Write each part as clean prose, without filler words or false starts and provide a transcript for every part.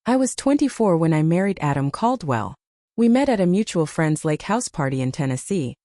I was 24 when I married Adam Caldwell. We met at a mutual friend's lake house party in Tennessee.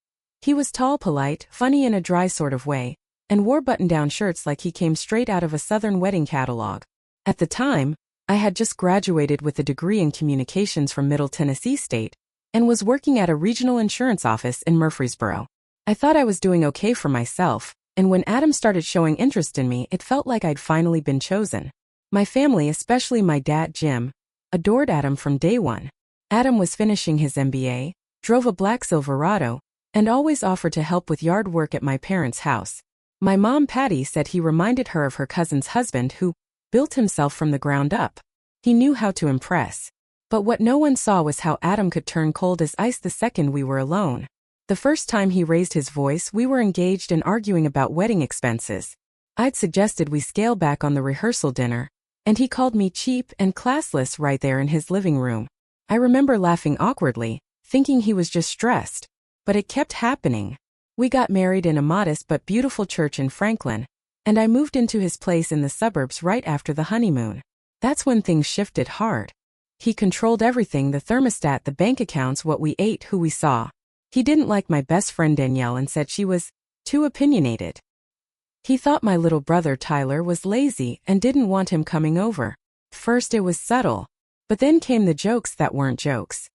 He was tall, polite, funny in a dry sort of way, and wore button-down shirts like he came straight out of a Southern wedding catalog. At the time, I had just graduated with a degree in communications from Middle Tennessee State and was working at a regional insurance office in Murfreesboro. I thought I was doing okay for myself, and when Adam started showing interest in me, it felt like I'd finally been chosen. My family, especially my dad Jim, adored Adam from day one. Adam was finishing his MBA, drove a black Silverado, and always offered to help with yard work at my parents' house. My mom Patty said he reminded her of her cousin's husband who built himself from the ground up. He knew how to impress. But what no one saw was how Adam could turn cold as ice the second we were alone. The first time he raised his voice, we were engaged in arguing about wedding expenses. I'd suggested we scale back on the rehearsal dinner, and he called me cheap and classless right there in his living room. I remember laughing awkwardly, thinking he was just stressed. But it kept happening. We got married in a modest but beautiful church in Franklin, and I moved into his place in the suburbs right after the honeymoon. That's when things shifted hard. He controlled everything: the thermostat, the bank accounts, what we ate, who we saw. He didn't like my best friend Danielle and said she was too opinionated. He thought my little brother Tyler was lazy and didn't want him coming over. First it was subtle, but then came the jokes that weren't jokes.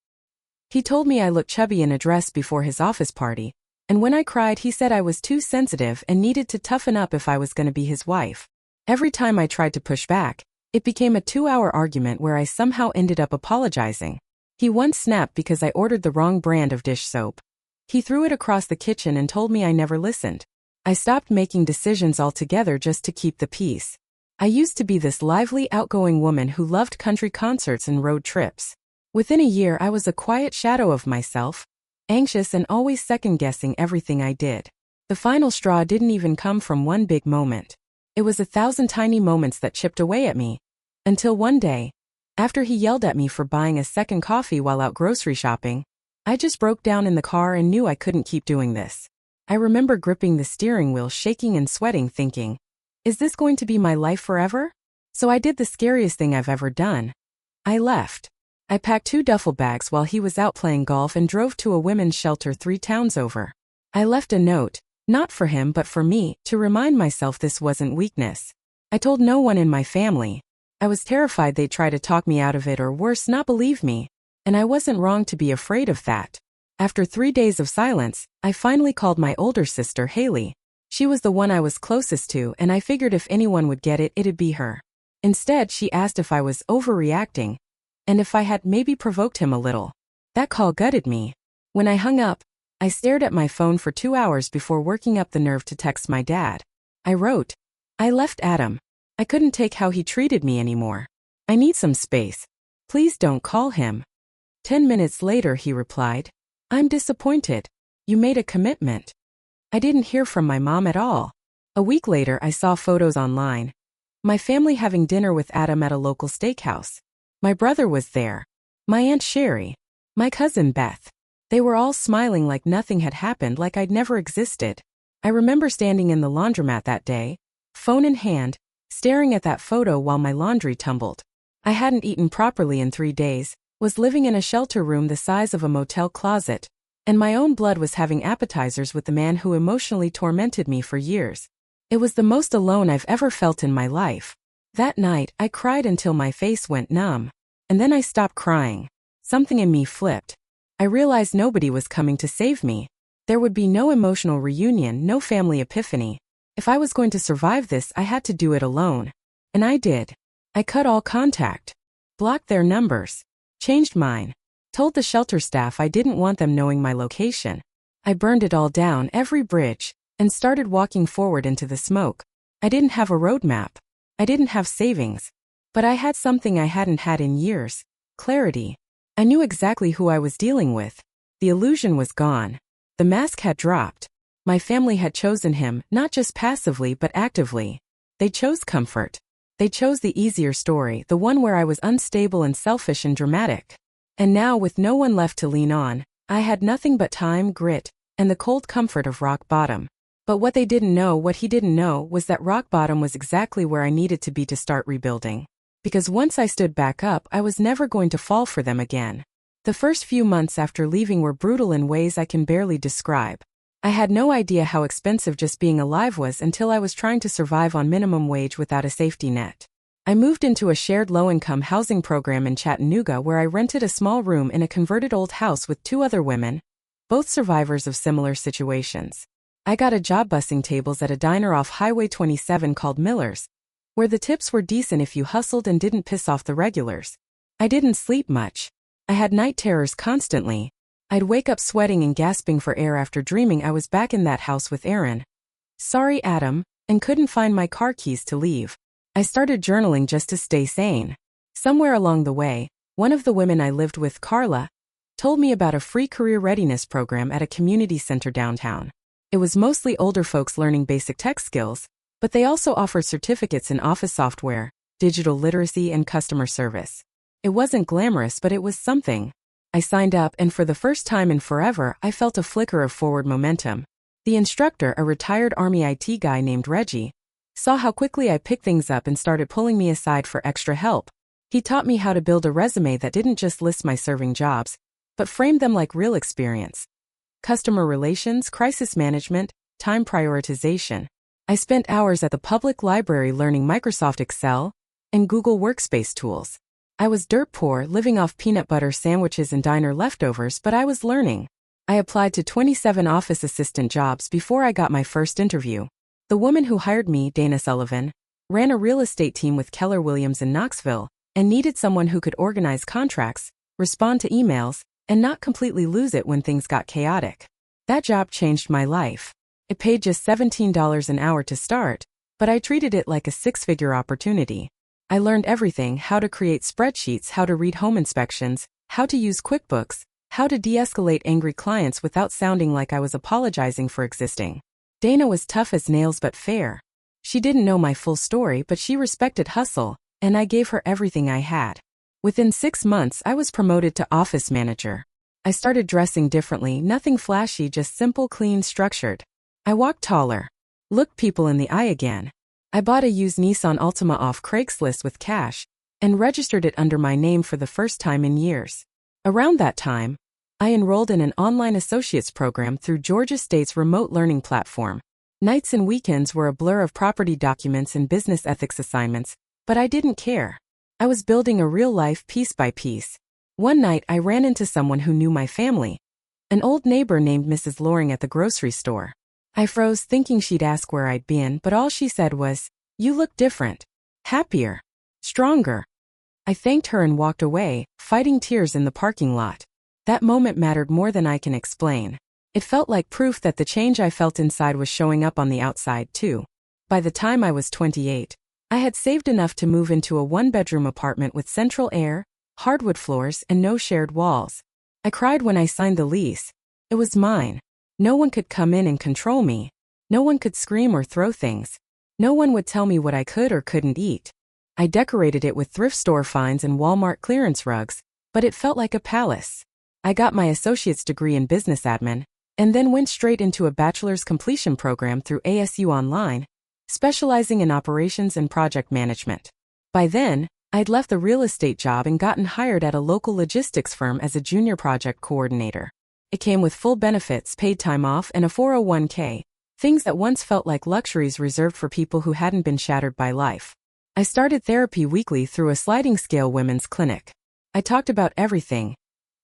He told me I looked chubby in a dress before his office party, and when I cried he said I was too sensitive and needed to toughen up if I was going to be his wife. Every time I tried to push back, it became a 2-hour argument where I somehow ended up apologizing. He once snapped because I ordered the wrong brand of dish soap. He threw it across the kitchen and told me I never listened. I stopped making decisions altogether just to keep the peace. I used to be this lively, outgoing woman who loved country concerts and road trips. Within a year I was a quiet shadow of myself, anxious and always second-guessing everything I did. The final straw didn't even come from one big moment. It was 1,000 tiny moments that chipped away at me. Until one day, after he yelled at me for buying a second coffee while out grocery shopping, I just broke down in the car and knew I couldn't keep doing this. I remember gripping the steering wheel, shaking and sweating, thinking, is this going to be my life forever? So I did the scariest thing I've ever done. I left. I packed 2 duffel bags while he was out playing golf and drove to a women's shelter 3 towns over. I left a note, not for him but for me, to remind myself this wasn't weakness. I told no one in my family. I was terrified they'd try to talk me out of it or worse, not believe me. And I wasn't wrong to be afraid of that. After 3 days of silence, I finally called my older sister, Haley. She was the one I was closest to, and I figured if anyone would get it, it'd be her. Instead, she asked if I was overreacting, and if I had maybe provoked him a little. That call gutted me. When I hung up, I stared at my phone for 2 hours before working up the nerve to text my dad. I wrote, I left Adam. I couldn't take how he treated me anymore. I need some space. Please don't call him. 10 minutes later he replied, I'm disappointed. You made a commitment. I didn't hear from my mom at all. A week later I saw photos online. My family having dinner with Adam at a local steakhouse. My brother was there. My Aunt Sherry. My cousin Beth. They were all smiling like nothing had happened, like I'd never existed. I remember standing in the laundromat that day, phone in hand, staring at that photo while my laundry tumbled. I hadn't eaten properly in 3 days, was living in a shelter room the size of a motel closet, and my own blood was having appetizers with the man who emotionally tormented me for years. It was the most alone I've ever felt in my life. That night, I cried until my face went numb. And then I stopped crying. Something in me flipped. I realized nobody was coming to save me. There would be no emotional reunion, no family epiphany. If I was going to survive this, I had to do it alone. And I did. I cut all contact. Blocked their numbers. Changed mine. Told the shelter staff I didn't want them knowing my location. I burned it all down, every bridge, and started walking forward into the smoke. I didn't have a roadmap. I didn't have savings. But I had something I hadn't had in years. Clarity. I knew exactly who I was dealing with. The illusion was gone. The mask had dropped. My family had chosen him, not just passively but actively. They chose comfort. They chose the easier story, the one where I was unstable and selfish and dramatic. And now, with no one left to lean on, I had nothing but time, grit, and the cold comfort of rock bottom. But what they didn't know, what he didn't know, was that rock bottom was exactly where I needed to be to start rebuilding. because once I stood back up, I was never going to fall for them again. The first few months after leaving were brutal in ways I can barely describe. I had no idea how expensive just being alive was until I was trying to survive on minimum wage without a safety net. I moved into a shared low-income housing program in Chattanooga where I rented a small room in a converted old house with 2 other women, both survivors of similar situations. I got a job bussing tables at a diner off Highway 27 called Miller's, where the tips were decent if you hustled and didn't piss off the regulars. I didn't sleep much. I had night terrors constantly. I'd wake up sweating and gasping for air after dreaming I was back in that house with Aaron. Sorry, Adam, and couldn't find my car keys to leave. I started journaling just to stay sane. Somewhere along the way, one of the women I lived with, Carla, told me about a free career readiness program at a community center downtown. It was mostly older folks learning basic tech skills, but they also offered certificates in office software, digital literacy, and customer service. It wasn't glamorous, but it was something. I signed up, and for the first time in forever, I felt a flicker of forward momentum. The instructor, a retired Army IT guy named Reggie, saw how quickly I picked things up and started pulling me aside for extra help. He taught me how to build a resume that didn't just list my serving jobs, but framed them like real experience. Customer relations, crisis management, time prioritization. I spent hours at the public library learning Microsoft Excel and Google Workspace tools. I was dirt poor, living off peanut butter sandwiches and diner leftovers, but I was learning. I applied to 27 office assistant jobs before I got my first interview. The woman who hired me, Dana Sullivan, ran a real estate team with Keller Williams in Knoxville and needed someone who could organize contracts, respond to emails, and not completely lose it when things got chaotic. That job changed my life. It paid just $17 an hour to start, but I treated it like a 6-figure opportunity. I learned everything: how to create spreadsheets, how to read home inspections, how to use QuickBooks, how to de-escalate angry clients without sounding like I was apologizing for existing. Dana was tough as nails but fair. She didn't know my full story, but she respected hustle, and I gave her everything I had. Within 6 months, I was promoted to office manager. I started dressing differently, nothing flashy, just simple, clean, structured. I walked taller, looked people in the eye again. I bought a used Nissan Altima off Craigslist with cash and registered it under my name for the first time in years. Around that time, I enrolled in an online associates program through Georgia State's remote learning platform. Nights and weekends were a blur of property documents and business ethics assignments, but I didn't care. I was building a real life piece by piece. One night I ran into someone who knew my family, an old neighbor named Mrs. Loring at the grocery store. I froze, thinking she'd ask where I'd been, but all she said was, "You look different. Happier. Stronger." I thanked her and walked away, fighting tears in the parking lot. That moment mattered more than I can explain. It felt like proof that the change I felt inside was showing up on the outside too. By the time I was 28, I had saved enough to move into a 1-bedroom apartment with central air, hardwood floors, and no shared walls. I cried when I signed the lease. It was mine. No one could come in and control me. No one could scream or throw things. No one would tell me what I could or couldn't eat. I decorated it with thrift store finds and Walmart clearance rugs, but it felt like a palace. I got my associate's degree in business admin, and then went straight into a bachelor's completion program through ASU Online, specializing in operations and project management. By then, I'd left the real estate job and gotten hired at a local logistics firm as a junior project coordinator. It came with full benefits, paid time off, and a 401k, things that once felt like luxuries reserved for people who hadn't been shattered by life. I started therapy weekly through a sliding scale women's clinic. I talked about everything: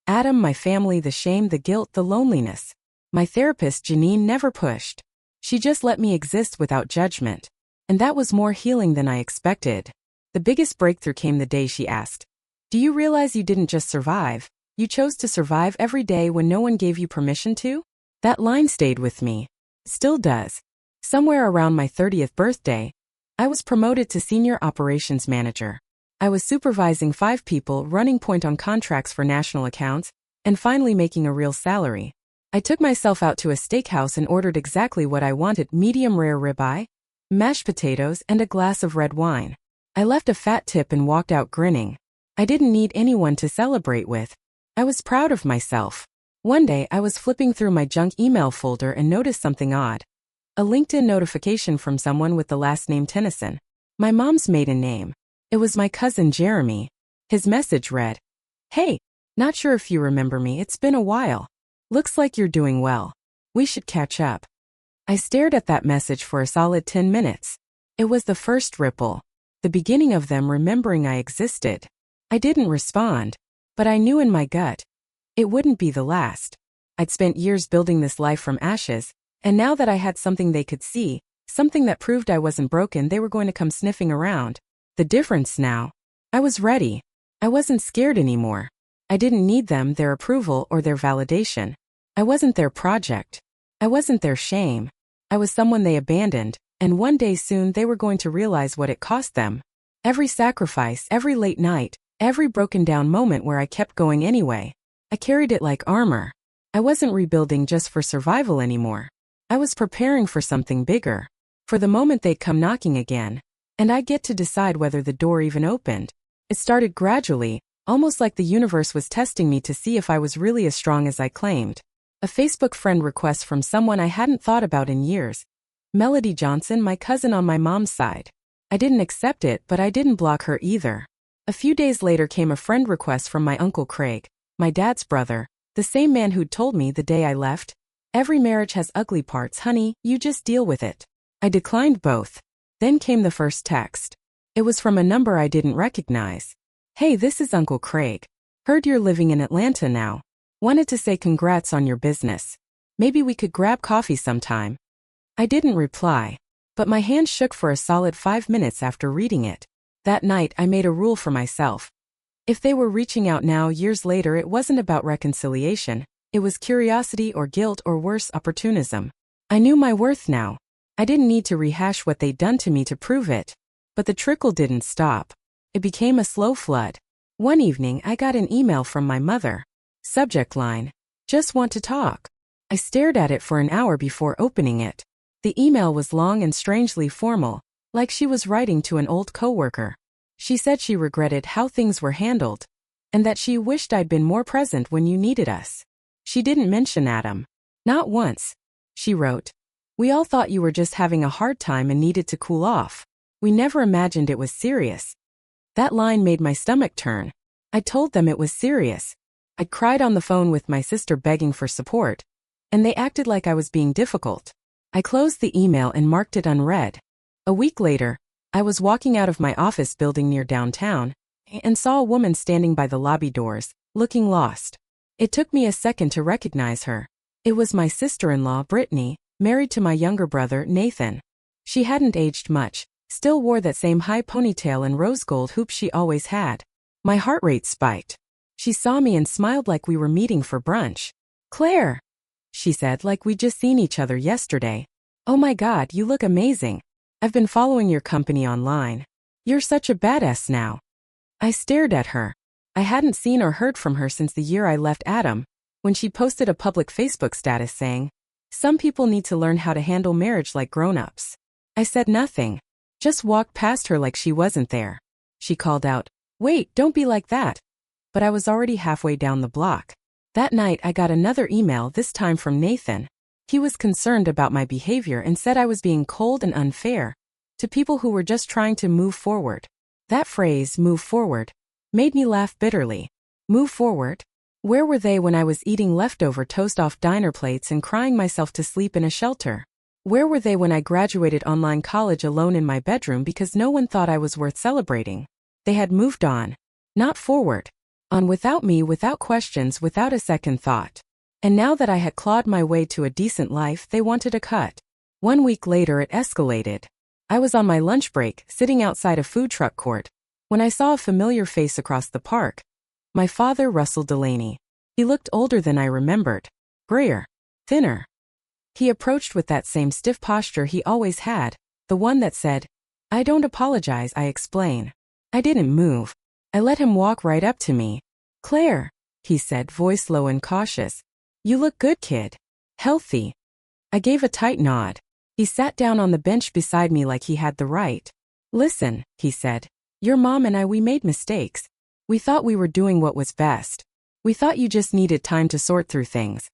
Adam, my family, the shame, the guilt, the loneliness. My therapist, Janine, never pushed. She just let me exist without judgment. And that was more healing than I expected. The biggest breakthrough came the day she asked, "Do you realize you didn't just survive? You chose to survive every day when no one gave you permission to?" That line stayed with me. Still does. Somewhere around my 30th birthday, I was promoted to senior operations manager. I was supervising 5 people, running point on contracts for national accounts, and finally making a real salary. I took myself out to a steakhouse and ordered exactly what I wanted: medium rare ribeye, mashed potatoes, and a glass of red wine. I left a fat tip and walked out grinning. I didn't need anyone to celebrate with. I was proud of myself. One day I was flipping through my junk email folder and noticed something odd. A LinkedIn notification from someone with the last name Tennyson, my mom's maiden name. It was my cousin Jeremy. His message read, "Hey, not sure if you remember me, it's been a while. Looks like you're doing well. We should catch up." I stared at that message for a solid 10 minutes. It was the first ripple, the beginning of them remembering I existed. I didn't respond, but I knew in my gut, it wouldn't be the last. I'd spent years building this life from ashes, and now that I had something they could see, something that proved I wasn't broken, they were going to come sniffing around. The difference now, I was ready. I wasn't scared anymore. I didn't need them, their approval, or their validation. I wasn't their project. I wasn't their shame. I was someone they abandoned, and one day soon they were going to realize what it cost them. Every sacrifice, every late night, every broken down moment where I kept going anyway. I carried it like armor. I wasn't rebuilding just for survival anymore. I was preparing for something bigger. For the moment they'd come knocking again, and I'd get to decide whether the door even opened. It started gradually, almost like the universe was testing me to see if I was really as strong as I claimed. A Facebook friend request from someone I hadn't thought about in years. Melody Johnson, my cousin on my mom's side. I didn't accept it, but I didn't block her either. A few days later came a friend request from my Uncle Craig, my dad's brother, the same man who'd told me the day I left, "Every marriage has ugly parts, honey, you just deal with it." I declined both. Then came the first text. It was from a number I didn't recognize. "Hey, this is Uncle Craig. Heard you're living in Atlanta now. Wanted to say congrats on your business. Maybe we could grab coffee sometime." I didn't reply, but my hand shook for a solid 5 minutes after reading it. That night I made a rule for myself. If they were reaching out now years later, it wasn't about reconciliation. It was curiosity or guilt or worse, opportunism. I knew my worth now. I didn't need to rehash what they'd done to me to prove it. But the trickle didn't stop. It became a slow flood. One evening I got an email from my mother. Subject line, "Just want to talk." I stared at it for an hour before opening it. The email was long and strangely formal, like she was writing to an old coworker. She said she regretted how things were handled, and that she wished I'd been more present when you needed us. She didn't mention Adam. Not once. She wrote, "We all thought you were just having a hard time and needed to cool off. We never imagined it was serious." That line made my stomach turn. I told them it was serious. I cried on the phone with my sister begging for support, and they acted like I was being difficult. I closed the email and marked it unread. A week later, I was walking out of my office building near downtown and saw a woman standing by the lobby doors, looking lost. It took me a second to recognize her. It was my sister-in-law, Brittany, married to my younger brother, Nathan. She hadn't aged much, still wore that same high ponytail and rose gold hoop she always had. My heart rate spiked. She saw me and smiled like we were meeting for brunch. "Claire," she said, like we'd just seen each other yesterday. "Oh my God, you look amazing. I've been following your company online. You're such a badass now." I stared at her. I hadn't seen or heard from her since the year I left Adam, when she posted a public Facebook status saying, "Some people need to learn how to handle marriage like grown-ups." I said nothing, just walked past her like she wasn't there. She called out, "Wait, don't be like that." But I was already halfway down the block. That night I got another email, this time from Nathan. He was concerned about my behavior and said I was being cold and unfair to people who were just trying to move forward. That phrase, "move forward," made me laugh bitterly. Move forward? Where were they when I was eating leftover toast off diner plates and crying myself to sleep in a shelter? Where were they when I graduated online college alone in my bedroom because no one thought I was worth celebrating? They had moved on. Not forward. On without me, without questions, without a second thought. And now that I had clawed my way to a decent life, they wanted a cut. 1 week later it escalated. I was on my lunch break, sitting outside a food truck court, when I saw a familiar face across the park. My father, Russell Delaney. He looked older than I remembered. Grayer. Thinner. He approached with that same stiff posture he always had, the one that said, "I don't apologize, I explain." I didn't move. I let him walk right up to me. "Claire," he said, voice low and cautious. "You look good, kid. Healthy." I gave a tight nod. He sat down on the bench beside me like he had the right. "Listen," he said. "Your mom and we made mistakes. We thought we were doing what was best. We thought you just needed time to sort through things."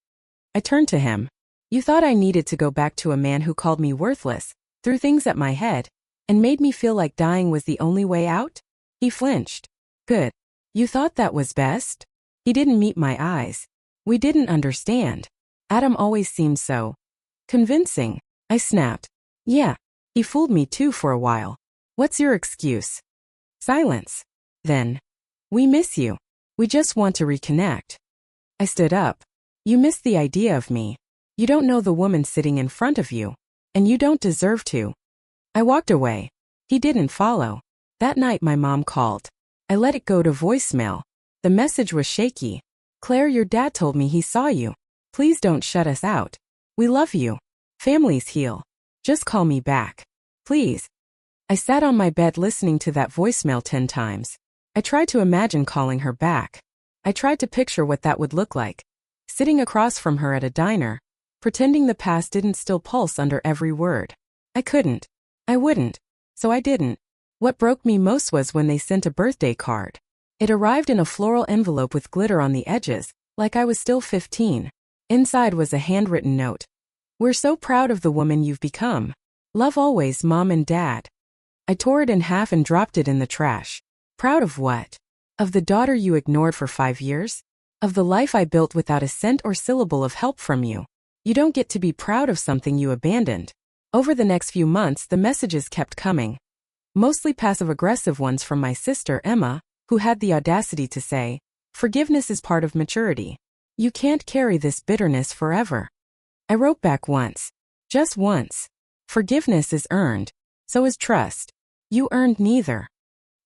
I turned to him. "You thought I needed to go back to a man who called me worthless, threw things at my head, and made me feel like dying was the only way out?" He flinched. Good. You thought that was best? He didn't meet my eyes. We didn't understand. Adam always seemed so convincing. I snapped. Yeah. He fooled me too for a while. What's your excuse? Silence. Then. We miss you. We just want to reconnect. I stood up. You miss the idea of me. You don't know the woman sitting in front of you. And you don't deserve to. I walked away. He didn't follow. That night my mom called. I let it go to voicemail. The message was shaky. Claire, your dad told me he saw you. Please don't shut us out. We love you. Families heal. Just call me back. Please. I sat on my bed listening to that voicemail 10 times. I tried to imagine calling her back. I tried to picture what that would look like. Sitting across from her at a diner, pretending the past didn't still pulse under every word. I couldn't. I wouldn't. So I didn't. What broke me most was when they sent a birthday card. It arrived in a floral envelope with glitter on the edges, like I was still 15. Inside was a handwritten note. We're so proud of the woman you've become. Love always, Mom and Dad. I tore it in half and dropped it in the trash. Proud of what? Of the daughter you ignored for 5 years? Of the life I built without a cent or syllable of help from you? You don't get to be proud of something you abandoned. Over the next few months, the messages kept coming. Mostly passive-aggressive ones from my sister, Emma, who had the audacity to say, forgiveness is part of maturity. You can't carry this bitterness forever. I wrote back once. Just once. Forgiveness is earned. So is trust. You earned neither.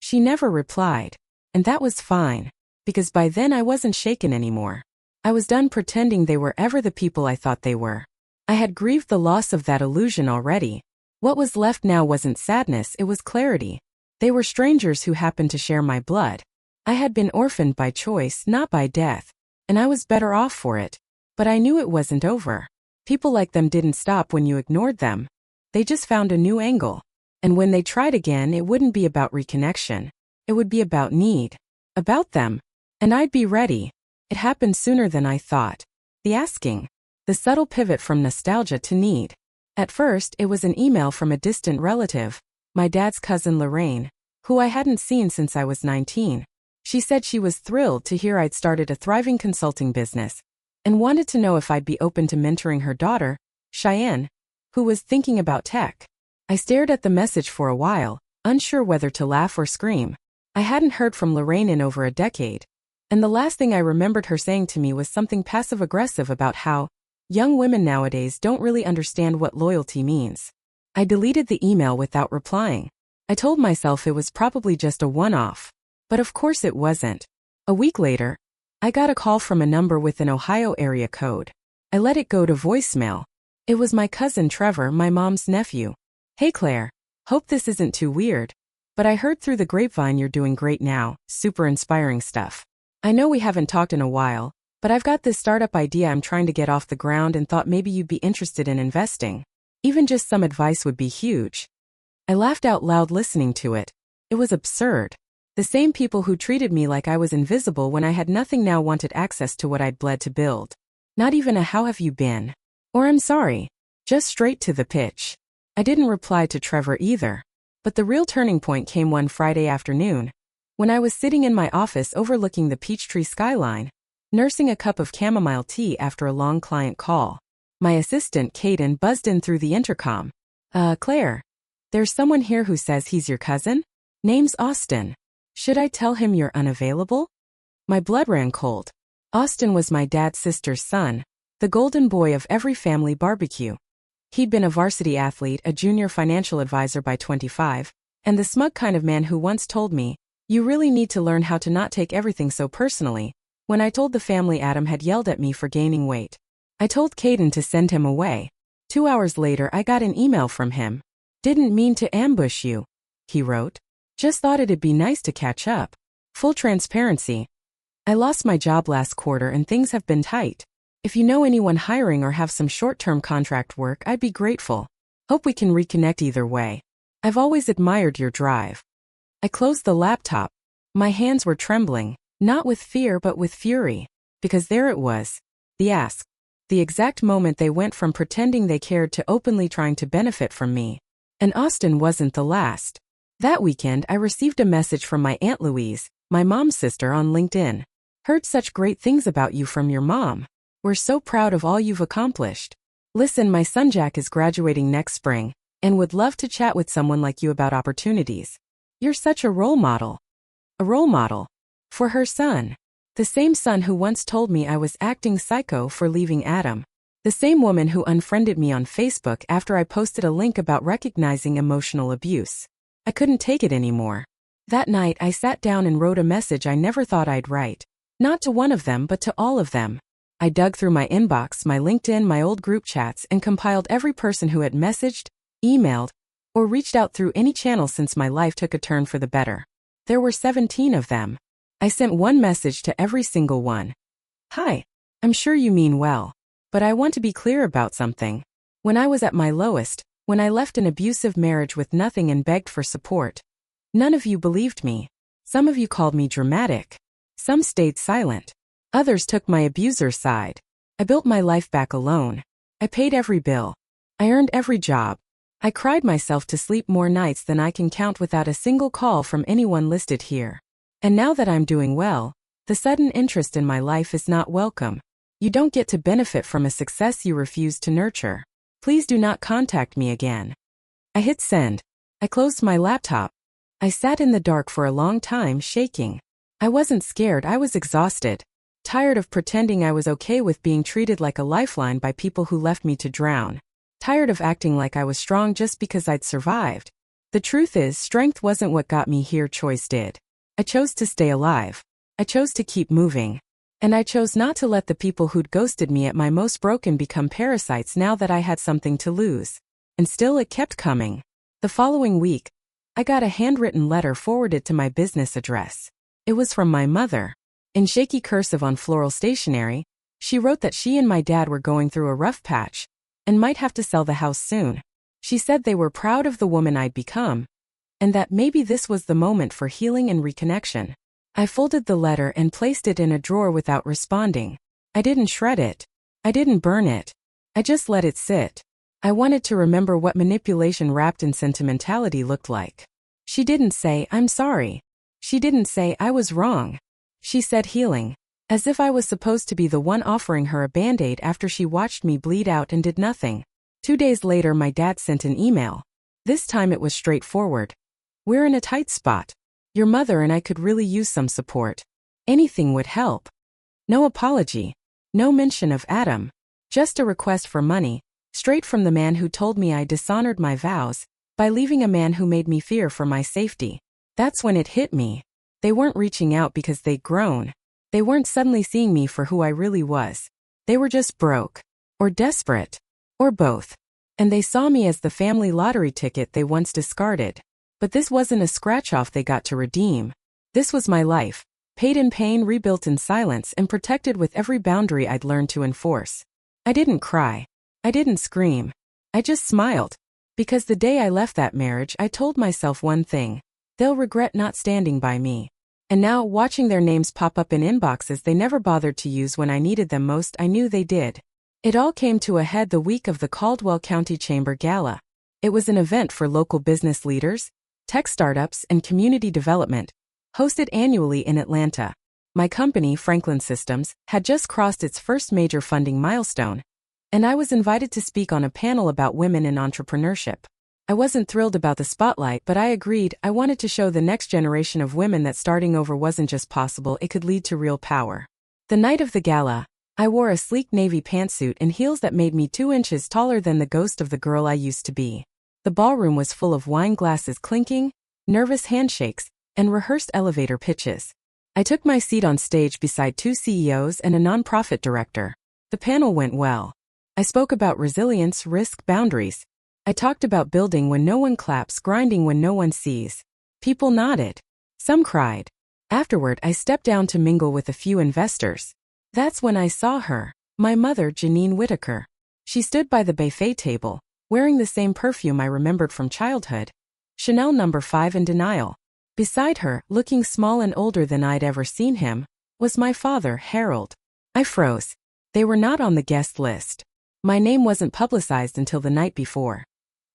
She never replied. And that was fine. Because by then I wasn't shaken anymore. I was done pretending they were ever the people I thought they were. I had grieved the loss of that illusion already. What was left now wasn't sadness, it was clarity. They were strangers who happened to share my blood. I had been orphaned by choice, not by death. And I was better off for it. But I knew it wasn't over. People like them didn't stop when you ignored them. They just found a new angle. And when they tried again, it wouldn't be about reconnection. It would be about need. About them. And I'd be ready. It happened sooner than I thought. The asking. The subtle pivot from nostalgia to need. At first, it was an email from a distant relative, my dad's cousin Lorraine, who I hadn't seen since I was 19. She said she was thrilled to hear I'd started a thriving consulting business and wanted to know if I'd be open to mentoring her daughter, Cheyenne, who was thinking about tech. I stared at the message for a while, unsure whether to laugh or scream. I hadn't heard from Lorraine in over a decade, and the last thing I remembered her saying to me was something passive-aggressive about how young women nowadays don't really understand what loyalty means. I deleted the email without replying. I told myself it was probably just a one-off. But of course it wasn't. A week later, I got a call from a number with an Ohio area code. I let it go to voicemail. It was my cousin Trevor, my mom's nephew. Hey Claire, hope this isn't too weird. But I heard through the grapevine you're doing great now, super inspiring stuff. I know we haven't talked in a while, but I've got this startup idea I'm trying to get off the ground and thought maybe you'd be interested in investing. Even just some advice would be huge. I laughed out loud listening to it. It was absurd. The same people who treated me like I was invisible when I had nothing now wanted access to what I'd bled to build. Not even a how have you been? Or I'm sorry. Just straight to the pitch. I didn't reply to Trevor either. But the real turning point came one Friday afternoon, when I was sitting in my office overlooking the Peachtree skyline, nursing a cup of chamomile tea after a long client call. My assistant, Caden, buzzed in through the intercom. Claire, there's someone here who says he's your cousin? Name's Austin. Should I tell him you're unavailable? My blood ran cold. Austin was my dad's sister's son, the golden boy of every family barbecue. He'd been a varsity athlete, a junior financial advisor by 25, and the smug kind of man who once told me, you really need to learn how to not take everything so personally, when I told the family Adam had yelled at me for gaining weight. I told Caden to send him away. 2 hours later I got an email from him. Didn't mean to ambush you, he wrote. Just thought it'd be nice to catch up. Full transparency. I lost my job last quarter and things have been tight. If you know anyone hiring or have some short-term contract work, I'd be grateful. Hope we can reconnect either way. I've always admired your drive. I closed the laptop. My hands were trembling, not with fear but with fury. Because there it was. The ask. The exact moment they went from pretending they cared to openly trying to benefit from me. And Austin wasn't the last. That weekend, I received a message from my Aunt Louise, my mom's sister, on LinkedIn. Heard such great things about you from your mom. We're so proud of all you've accomplished. Listen, my son Jack is graduating next spring and would love to chat with someone like you about opportunities. You're such a role model. A role model. For her son. The same son who once told me I was acting psycho for leaving Adam. The same woman who unfriended me on Facebook after I posted a link about recognizing emotional abuse. I couldn't take it anymore. That night I sat down and wrote a message I never thought I'd write. Not to one of them but to all of them. I dug through my inbox, my LinkedIn, my old group chats, and compiled every person who had messaged, emailed, or reached out through any channel since my life took a turn for the better. There were 17 of them. I sent one message to every single one. Hi, I'm sure you mean well, but I want to be clear about something. When I was at my lowest, when I left an abusive marriage with nothing and begged for support, none of you believed me. Some of you called me dramatic. Some stayed silent. Others took my abuser's side. I built my life back alone. I paid every bill. I earned every job. I cried myself to sleep more nights than I can count without a single call from anyone listed here. And now that I'm doing well, the sudden interest in my life is not welcome. You don't get to benefit from a success you refuse to nurture. Please do not contact me again. I hit send. I closed my laptop. I sat in the dark for a long time, shaking. I wasn't scared, I was exhausted. Tired of pretending I was okay with being treated like a lifeline by people who left me to drown. Tired of acting like I was strong just because I'd survived. The truth is, strength wasn't what got me here, choice did. I chose to stay alive. I chose to keep moving. And I chose not to let the people who'd ghosted me at my most broken become parasites now that I had something to lose. And still it kept coming. The following week, I got a handwritten letter forwarded to my business address. It was from my mother. In shaky cursive on floral stationery, she wrote that she and my dad were going through a rough patch and might have to sell the house soon. She said they were proud of the woman I'd become, and that maybe this was the moment for healing and reconnection. I folded the letter and placed it in a drawer without responding. I didn't shred it. I didn't burn it. I just let it sit. I wanted to remember what manipulation wrapped in sentimentality looked like. She didn't say, "I'm sorry." She didn't say, "I was wrong." She said healing, as if I was supposed to be the one offering her a band-aid after she watched me bleed out and did nothing. 2 days later, my dad sent an email. This time it was straightforward. "We're in a tight spot. Your mother and I could really use some support. Anything would help." No apology. No mention of Adam. Just a request for money, straight from the man who told me I dishonored my vows by leaving a man who made me fear for my safety. That's when it hit me. They weren't reaching out because they'd grown. They weren't suddenly seeing me for who I really was. They were just broke. Or desperate. Or both. And they saw me as the family lottery ticket they once discarded. But this wasn't a scratch-off they got to redeem. This was my life. Paid in pain, rebuilt in silence, and protected with every boundary I'd learned to enforce. I didn't cry. I didn't scream. I just smiled. Because the day I left that marriage, I told myself one thing. They'll regret not standing by me. And now, watching their names pop up in inboxes they never bothered to use when I needed them most, I knew they did. It all came to a head the week of the Caldwell County Chamber Gala. It was an event for local business leaders, tech startups, and community development, hosted annually in Atlanta. My company, Franklin Systems, had just crossed its first major funding milestone, and I was invited to speak on a panel about women in entrepreneurship. I wasn't thrilled about the spotlight, but I agreed. I wanted to show the next generation of women that starting over wasn't just possible, it could lead to real power. The night of the gala, I wore a sleek navy pantsuit and heels that made me 2 inches taller than the ghost of the girl I used to be. The ballroom was full of wine glasses clinking, nervous handshakes, and rehearsed elevator pitches. I took my seat on stage beside 2 CEOs and a nonprofit director. The panel went well. I spoke about resilience, risk, boundaries. I talked about building when no one claps, grinding when no one sees. People nodded. Some cried. Afterward, I stepped down to mingle with a few investors. That's when I saw her, my mother, Janine Whitaker. She stood by the buffet table, wearing the same perfume I remembered from childhood. Chanel No. 5 in denial. Beside her, looking small and older than I'd ever seen him, was my father, Harold. I froze. They were not on the guest list. My name wasn't publicized until the night before.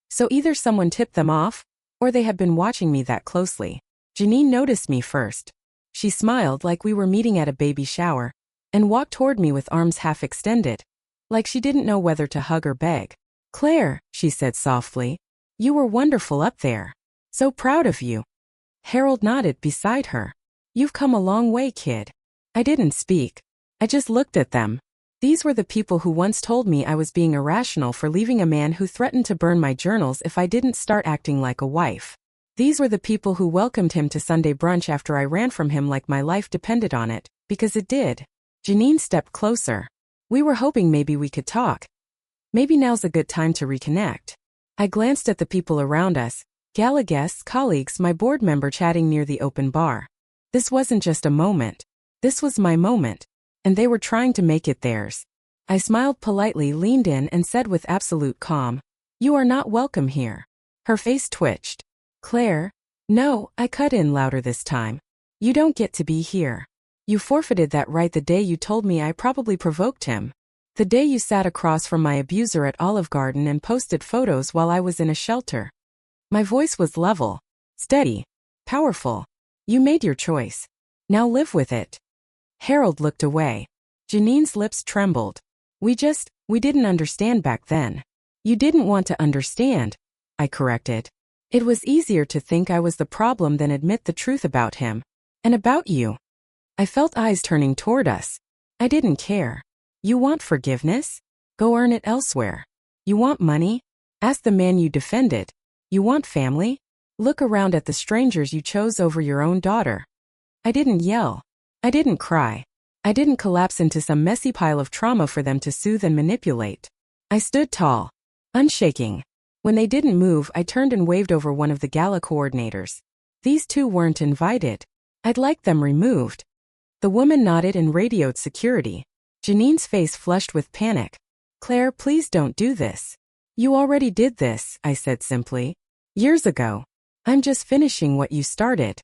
So either someone tipped them off, Or they had been watching me that closely. Janine noticed me first. She smiled like we were meeting at a baby shower, and walked toward me with arms half extended, like she didn't know whether to hug or beg. "Claire," she said softly, "you were wonderful up there. So proud of you." Harold nodded beside her. "You've come a long way, kid." I didn't speak. I just looked at them. These were the people who once told me I was being irrational for leaving a man who threatened to burn my journals if I didn't start acting like a wife. These were the people who welcomed him to Sunday brunch after I ran from him like my life depended on it, because it did. Janine stepped closer. "We were hoping maybe we could talk. Maybe now's a good time to reconnect." I glanced at the people around us, gala guests, colleagues, my board member chatting near the open bar. This wasn't just a moment. This was my moment, and they were trying to make it theirs. I smiled politely, leaned in, and said with absolute calm, "You are not welcome here." Her face twitched. "Claire." "No," I cut in louder this time. "You don't get to be here. You forfeited that right the day you told me I probably provoked him. The day you sat across from my abuser at Olive Garden and posted photos while I was in a shelter." My voice was level, steady, powerful. "You made your choice. Now live with it." Harold looked away. Janine's lips trembled. We didn't understand back then." "You didn't want to understand," I corrected. "It was easier to think I was the problem than admit the truth about him. And about you." I felt eyes turning toward us. I didn't care. "You want forgiveness? Go earn it elsewhere. You want money? Ask the man you defended. You want family? Look around at the strangers you chose over your own daughter." I didn't yell. I didn't cry. I didn't collapse into some messy pile of trauma for them to soothe and manipulate. I stood tall, unshaking. When they didn't move, I turned and waved over one of the gala coordinators. These two weren't invited. I'd like them removed. The woman nodded and radioed security. Janine's face flushed with panic. "Claire, please don't do this." "You already did this," I said simply. "Years ago. I'm just finishing what you started."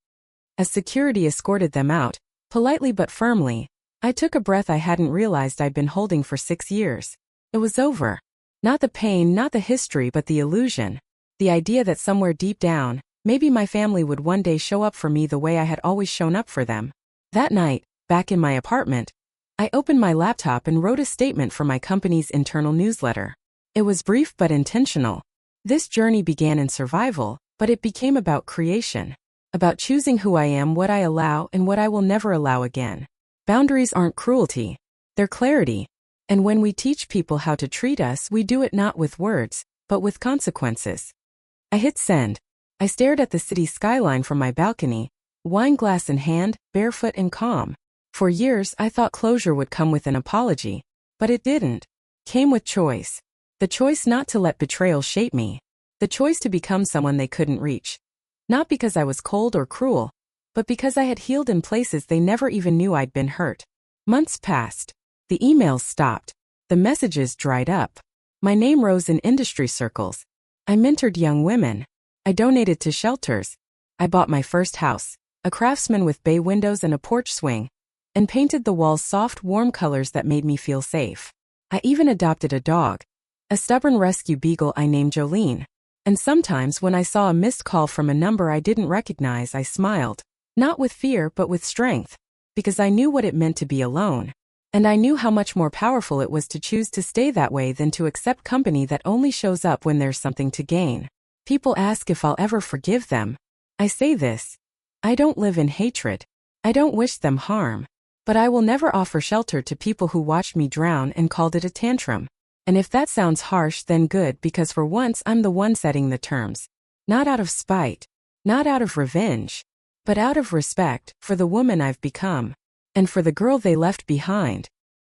As security escorted them out, politely but firmly, I took a breath I hadn't realized I'd been holding for 6 years. It was over. Not the pain, not the history, but the illusion. The idea that somewhere deep down, maybe my family would one day show up for me the way I had always shown up for them. That night, back in my apartment, I opened my laptop and wrote a statement for my company's internal newsletter. It was brief but intentional. This journey began in survival, but it became about creation. About choosing who I am, what I allow, and what I will never allow again. Boundaries aren't cruelty. They're clarity. And when we teach people how to treat us, we do it not with words, but with consequences. I hit send. I stared at the city skyline from my balcony, wine glass in hand, barefoot and calm. For years, I thought closure would come with an apology, but it didn't. Came with choice. The choice not to let betrayal shape me. The choice to become someone they couldn't reach. Not because I was cold or cruel, but because I had healed in places they never even knew I'd been hurt. Months passed. The emails stopped. The messages dried up. My name rose in industry circles. I mentored young women. I donated to shelters. I bought my first house, a craftsman with bay windows and a porch swing, and painted the walls soft, warm colors that made me feel safe. I even adopted a dog, a stubborn rescue beagle I named Jolene. And sometimes when I saw a missed call from a number I didn't recognize, I smiled. Not with fear, but with strength. Because I knew what it meant to be alone. And I knew how much more powerful it was to choose to stay that way than to accept company that only shows up when there's something to gain. People ask if I'll ever forgive them. I say this. I don't live in hatred. I don't wish them harm. But I will never offer shelter to people who watched me drown and called it a tantrum. And if that sounds harsh, then good, because for once I'm the one setting the terms. Not out of spite. Not out of revenge. But out of respect for the woman I've become. And for the girl they left behind.